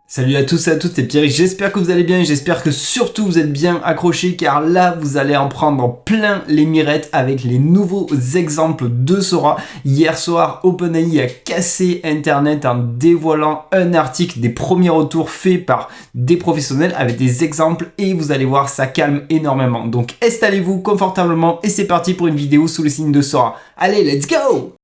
Salut à tous et à toutes, c'est Pierre, j'espère que vous allez bien, j'espère que surtout vous êtes bien accrochés car là vous allez en prendre plein les mirettes avec les nouveaux exemples de Sora. Hier soir, OpenAI a cassé internet en dévoilant un article des premiers retours faits par des professionnels avec des exemples et vous allez voir ça calme énormément. Donc installez-vous confortablement et c'est parti pour une vidéo sous le signe de Sora. Allez, let's go!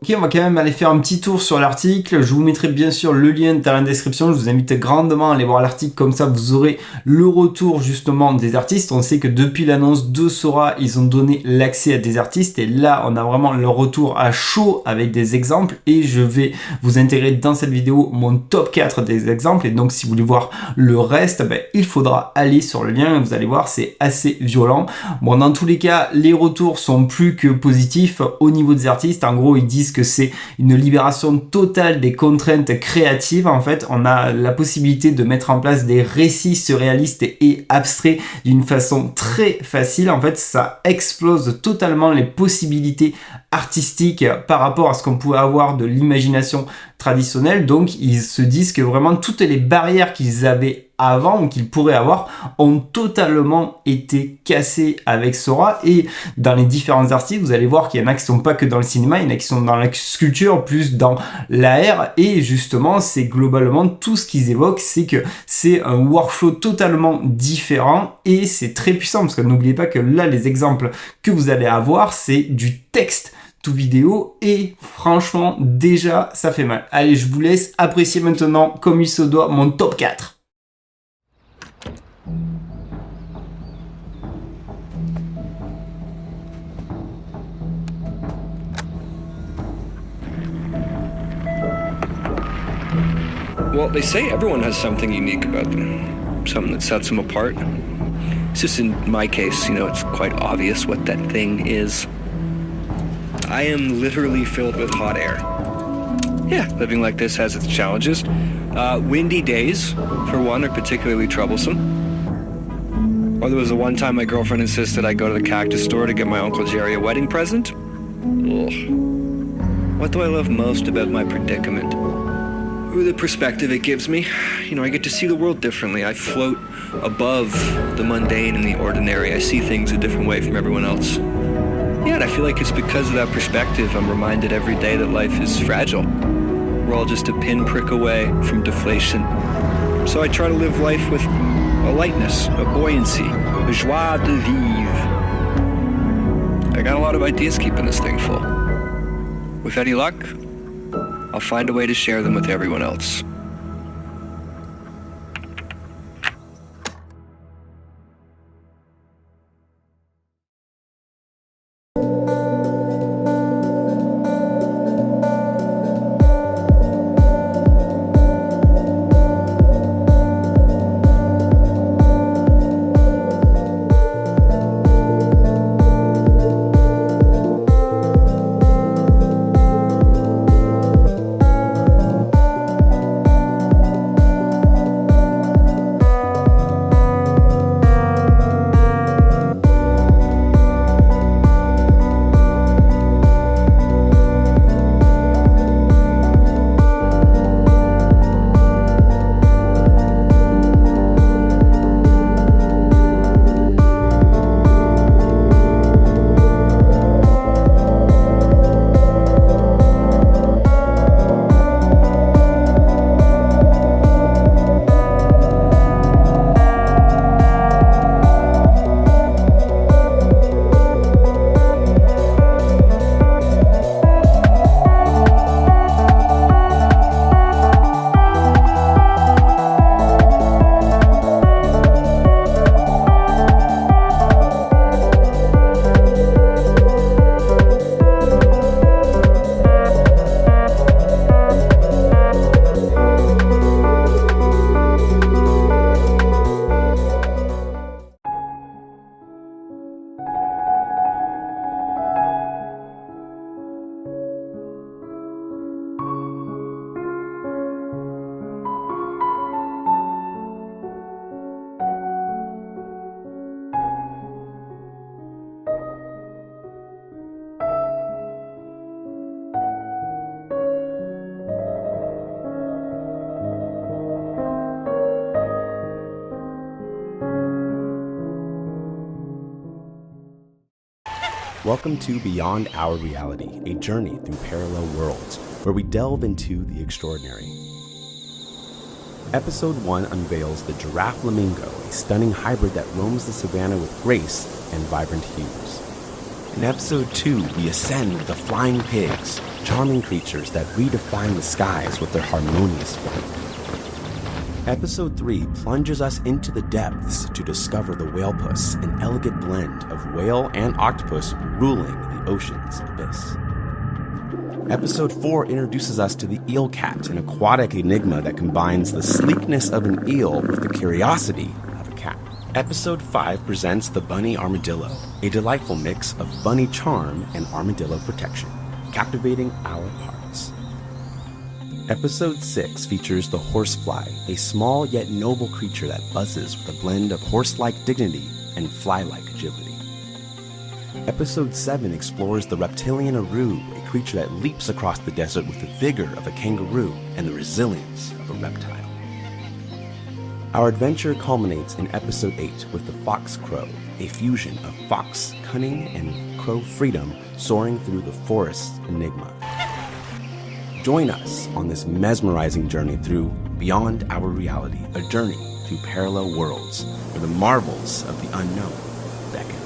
Ok, on va quand même aller faire un petit tour sur l'article. Je vous mettrai bien sûr le lien dans la description. Je vous invite grandement à aller voir l'article, comme ça vous aurez le retour justement des artistes. On sait que depuis l'annonce de Sora, ils ont donné l'accès à des artistes et là on a vraiment le retour à chaud avec des exemples et je vais vous intégrer dans cette vidéo mon top 4 des exemples. Et donc si vous voulez voir le reste, il faudra aller sur le lien et vous allez voir, c'est assez violent. Bon, dans tous les cas, les retours sont plus que positifs au niveau des artistes. En gros, ils disent que c'est une libération totale des contraintes créatives. En fait, on a la possibilité de mettre en place des récits surréalistes et abstraits d'une façon très facile. En fait, ça explose totalement les possibilités artistiques par rapport à ce qu'on pouvait avoir de l'imagination traditionnelle. Donc, ils se disent que vraiment toutes les barrières qu'ils avaient avant ou qu'ils pourraient avoir ont totalement été cassées avec Sora. Et dans les différents artistes, vous allez voir qu'il y en a qui sont pas que dans le cinéma, il y en a qui sont dans la sculpture, plus dans l'AR. Et justement, c'est globalement tout ce qu'ils évoquent, c'est que c'est un workflow totalement différent et c'est très puissant parce que n'oubliez pas que là, les exemples que vous allez avoir, c'est du texte vidéo et franchement déjà ça fait mal. Allez, je vous laisse apprécier maintenant comme il se doit mon top 4. Well, they say everyone has something unique about them, something that sets them apart. It's just in my case, it's quite obvious what that thing is. I am literally filled with hot air. Yeah, living like this has its challenges. Windy days, for one, are particularly troublesome. Or there was the one time my girlfriend insisted I go to the cactus store to get my Uncle Jerry a wedding present. Ugh. What do I love most about my predicament? The perspective it gives me. I get to see the world differently. I float above the mundane and the ordinary. I see things a different way from everyone else. Yeah, and I feel like it's because of that perspective I'm reminded every day that life is fragile. We're all just a pinprick away from deflation. So I try to live life with a lightness, a buoyancy, a joie de vivre. I got a lot of ideas keeping this thing full. With any luck, I'll find a way to share them with everyone else. Welcome to Beyond Our Reality, a journey through parallel worlds, where we delve into the extraordinary. Episode 1 unveils the giraffe flamingo, a stunning hybrid that roams the savannah with grace and vibrant hues. In Episode 2, we ascend with the flying pigs, charming creatures that redefine the skies with their harmonious flight. Episode 3 plunges us into the depths to discover the whalepuss, an elegant blend of whale and octopus ruling the ocean's abyss. Episode 4 introduces us to the eel cat, an aquatic enigma that combines the sleekness of an eel with the curiosity of a cat. Episode 5 presents the bunny armadillo, a delightful mix of bunny charm and armadillo protection, captivating our hearts. Episode 6 features the horsefly, a small yet noble creature that buzzes with a blend of horse-like dignity and fly-like agility. Episode 7 explores the reptilian aru, a creature that leaps across the desert with the vigor of a kangaroo and the resilience of a reptile. Our adventure culminates in Episode 8 with the fox crow, a fusion of fox cunning and crow freedom soaring through the forest's enigma. Join us on this mesmerizing journey through Beyond Our Reality, a journey through parallel worlds where the marvels of the unknown beckon.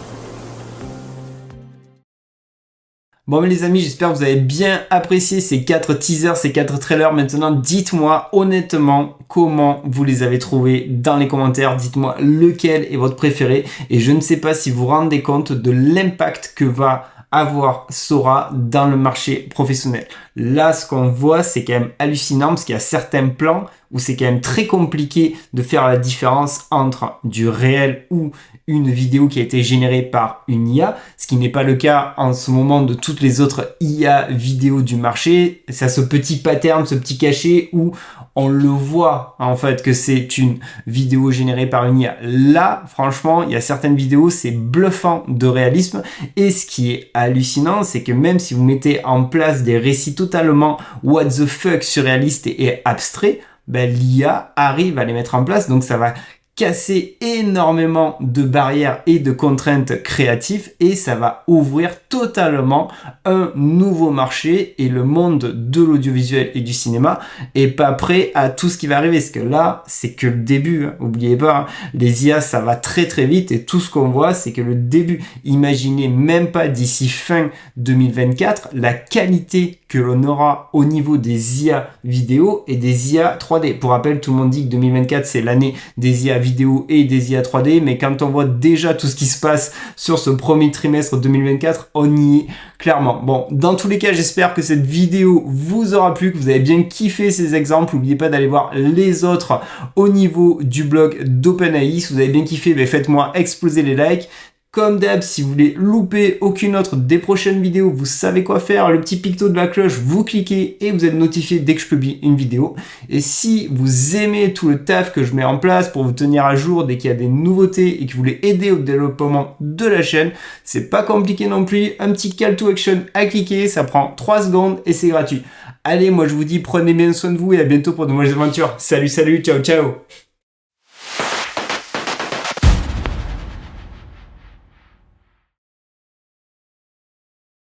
Bon les amis, j'espère que vous avez bien apprécié ces 4 teasers, ces 4 trailers. Maintenant, dites-moi honnêtement comment vous les avez trouvés dans les commentaires. Dites-moi lequel est votre préféré. Et je ne sais pas si vous vous rendez compte de l'impact que va avoir Sora dans le marché professionnel. Là, ce qu'on voit, c'est quand même hallucinant parce qu'il y a certains plans où c'est quand même très compliqué de faire la différence entre du réel ou une vidéo qui a été générée par une IA, ce qui n'est pas le cas en ce moment de toutes les autres IA vidéo du marché. C'est ce petit pattern, ce petit cachet où on le voit en fait que c'est une vidéo générée par une IA. Là, franchement, il y a certaines vidéos, c'est bluffant de réalisme. Et ce qui est hallucinant, c'est que même si vous mettez en place des récits totalement what the fuck surréalistes et abstraits, ben, l'IA arrive à les mettre en place. Donc ça va casser énormément de barrières et de contraintes créatives et ça va ouvrir totalement un nouveau marché et le monde de l'audiovisuel et du cinéma est pas prêt à tout ce qui va arriver parce que là c'est que le début, hein. Oubliez pas, hein, les IA ça va très très vite et tout ce qu'on voit c'est que le début. Imaginez même pas d'ici fin 2024 la qualité que l'on aura au niveau des IA vidéo et des IA 3D. Pour rappel, tout le monde dit que 2024 c'est l'année des IA vidéo et des IA 3D, mais quand on voit déjà tout ce qui se passe sur ce premier trimestre 2024, on y est clairement. Bon, dans tous les cas, j'espère que cette vidéo vous aura plu, que vous avez bien kiffé ces exemples. N'oubliez pas d'aller voir les autres au niveau du blog d'OpenAI. Si vous avez bien kiffé, faites-moi exploser les likes. Comme d'hab, si vous voulez louper aucune autre des prochaines vidéos, vous savez quoi faire. Le petit picto de la cloche, vous cliquez et vous êtes notifié dès que je publie une vidéo. Et si vous aimez tout le taf que je mets en place pour vous tenir à jour dès qu'il y a des nouveautés et que vous voulez aider au développement de la chaîne, c'est pas compliqué non plus. Un petit call to action à cliquer, ça prend 3 secondes et c'est gratuit. Allez, moi je vous dis prenez bien soin de vous et à bientôt pour de nouvelles aventures. Salut, ciao, ciao!